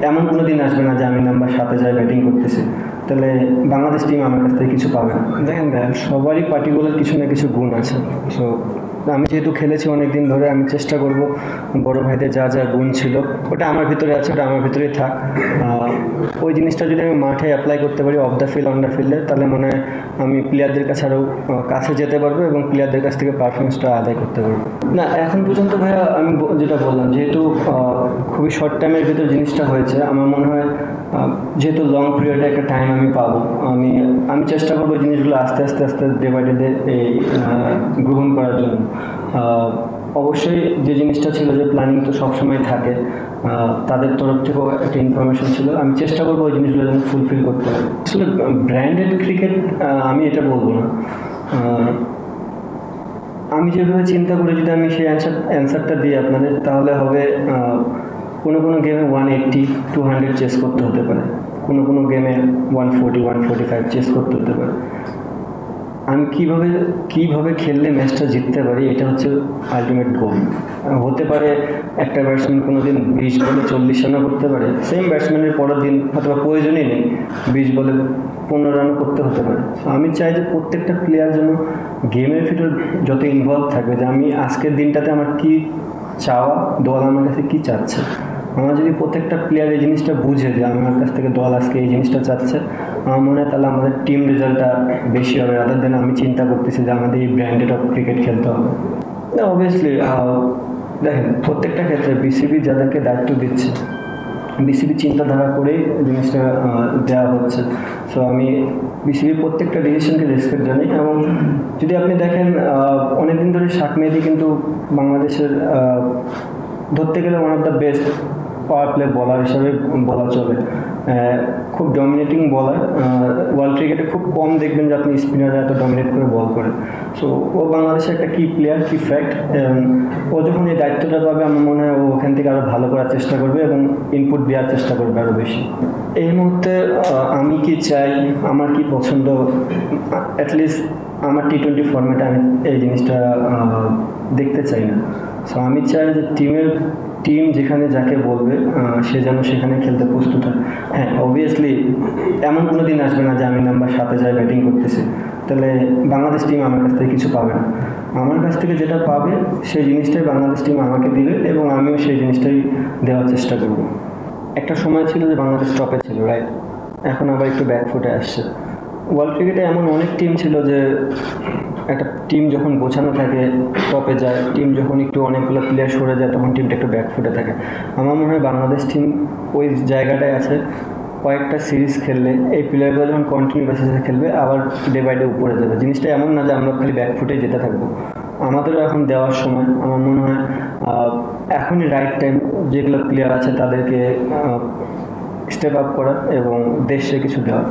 এমন কোনো দিন আসবে না যে আমি নাম্বার 7-এ যাই ব্যাটিং করতেছি, তাহলে বাংলাদেশ টিম আমার কাছ থেকে কিছু পাবে না। দেখেন ভাই, সবারই পার্টিকুলার কিছু না কিছু গুণ আছে। সো আমি যেহেতু খেলেছি অনেক দিন ধরে, আমি চেষ্টা করব বড় ভাইদের যা যা গুণ ছিল ওটা আমার ভিতরে আছে, ওটা আমার ভিতরেই থাক। ওই জিনিসটা যদি আমি মাঠে অ্যাপ্লাই করতে পারি, of the field, on the ফিল্ডে, তাহলে মনে হয় আমি প্লেয়ারদের কাছে আরও কাছে যেতে পারবো এবং প্লেয়ারদের কাছ থেকে পারফরমেন্সটা আদায় করতে পারবো। না, এখন পর্যন্ত ভাইয়া আমি যেটা বললাম, যেহেতু খুবই শর্ট টাইমের ভিতর জিনিসটা হয়েছে, আমার মনে হয় যেহেতু লং পিরিয়ডে একটা টাইম আমি পাবো, আমি চেষ্টা করবো জিনিসগুলো আস্তে আস্তে আস্তে ডে বাই ডে এই গ্রহণ করার জন্য। অবশ্যই যে জিনিসটা ছিল যে প্ল্যানিং তো সবসময় থাকে, তাদের তরফ থেকেও একটা ইনফরমেশন ছিল, আমি চেষ্টা করবো ওই জিনিসগুলো যেন ফুলফিল করতে পারি। আসলে ব্র্যান্ডেড ক্রিকেট আমি এটা বলবো না। আমি যেভাবে চিন্তা করি, যদি আমি সেই অ্যান্সারটা দিই আপনাদের, তাহলে হবে কোনো কোনো গেমে 180-200 চেস করতে হতে পারে, কোনো কোনো গেমে 140-145 চেস করতে হতে পারে। আমি কীভাবে খেললে ম্যাচটা জিততে পারি, এটা হচ্ছে আলটিমেট গোল। হতে পারে একটা ব্যাটসম্যান কোনো দিন 20 বলে 40 রানও করতে পারে, সেম ব্যাটসম্যানের পরের দিন হয়তো প্রয়োজনই নেই 20 বলে 15 রানও করতে হতে পারে। আমি চাই যে প্রত্যেকটা প্লেয়ার যেন গেমের ভিতর যত ইনভলভ থাকবে, যে আমি আজকের দিনটাতে আমার কী চাওয়া, দল আমার কাছে কী চাচ্ছে। আমার যদি প্রত্যেকটা প্লেয়ার এই জিনিসটা বুঝে যে আমার কাছ থেকে দল আজকে এই জিনিসটা চাচ্ছে, আমার মনে হয় তাহলে আমাদের টিম রেজাল্টটা বেশি হবে, রাদার দেন আমি চিন্তা করতেছি যে আমাদের এই ব্র্যান্ডেড অফ ক্রিকেট খেলতে হবে। অবভিয়াসলি দেখেন, প্রত্যেকটা ক্ষেত্রে বিসিবি যাদেরকে দায়িত্ব দিচ্ছে, বিসিবি চিন্তাধারা করেই জিনিসটা দেওয়া হচ্ছে। সো আমি বিসিবির প্রত্যেকটা ডিসিশনকে রেসপেক্ট জানাই। এবং যদি আপনি দেখেন, অনেকদিন ধরে শাক মেহেদী কিন্তু বাংলাদেশের ধরতে গেলে one of the best power play বলার হিসাবে বলা চলে। খুব ডমিনেটিং বলার, ওয়ার্ল্ড ক্রিকেটে খুব কম দেখবেন যে আপনি স্পিনাররা এত ডমিনেট করে বল করে। সো ও বাংলাদেশের একটা কি প্লেয়ার, কি ফ্যাক্ট। ও যখন এই দায়িত্বটা পাবে, আমার মনে হয় ও ওখান থেকে আরও ভালো করার চেষ্টা করবে এবং ইনপুট দেওয়ার চেষ্টা করবে আরও বেশি। এই মুহূর্তে আমি কি চাই, আমার কি পছন্দ, অ্যাটলিস্ট আমার টি-20 ফর্মেটে আমি এই জিনিসটা দেখতে চাই না। সো আমি চাই যে টিম যেখানে যাকে বলবে সে যেন সেখানে খেলতে প্রস্তুত হয়। হ্যাঁ, অবভিয়াসলি এমন কোনো দিন আসবে না যে আমি নাম্বার 7-এ যাই ব্যাটিং করতেছি, তাহলে বাংলাদেশ টিম আমার কাছ থেকে কিছু পাবে না। আমার কাছ থেকে যেটা পাবে সেই জিনিসটাই বাংলাদেশ টিম আমাকে দিবে এবং আমিও সেই জিনিসটাই দেওয়ার চেষ্টা করব। একটা সময় ছিল যে বাংলাদেশ টপে ছিল, রাইট? এখন আবার একটু ব্যাকফুটে আসছে। ওয়ার্ল্ড ক্রিকেটে এমন অনেক টিম ছিল যে একটা টিম যখন গোছানো থাকে টপে যায়, টিম যখন একটু অনেকগুলো প্লেয়ার সরে যায় তখন টিমটা একটু ব্যাকফুটে থাকে। আমার মনে হয় বাংলাদেশ টিম ওই জায়গাটায় আছে। কয়েকটা সিরিজ খেললে এই প্লেয়ারগুলো যখন কন্টিনিউ বেসিসে খেলবে, আবার ডে বাই ডে উপরে যাবে। জিনিসটা এমন না যে আমরা খালি ব্যাকফুটেই যেতে থাকবো। আমাদেরও এখন দেওয়ার সময়, আমার মনে হয় এখনই রাইট টাইম যেগুলো প্লেয়ার আছে তাদেরকে স্টেপ আপ করার এবং দেশে কিছু দেওয়ার।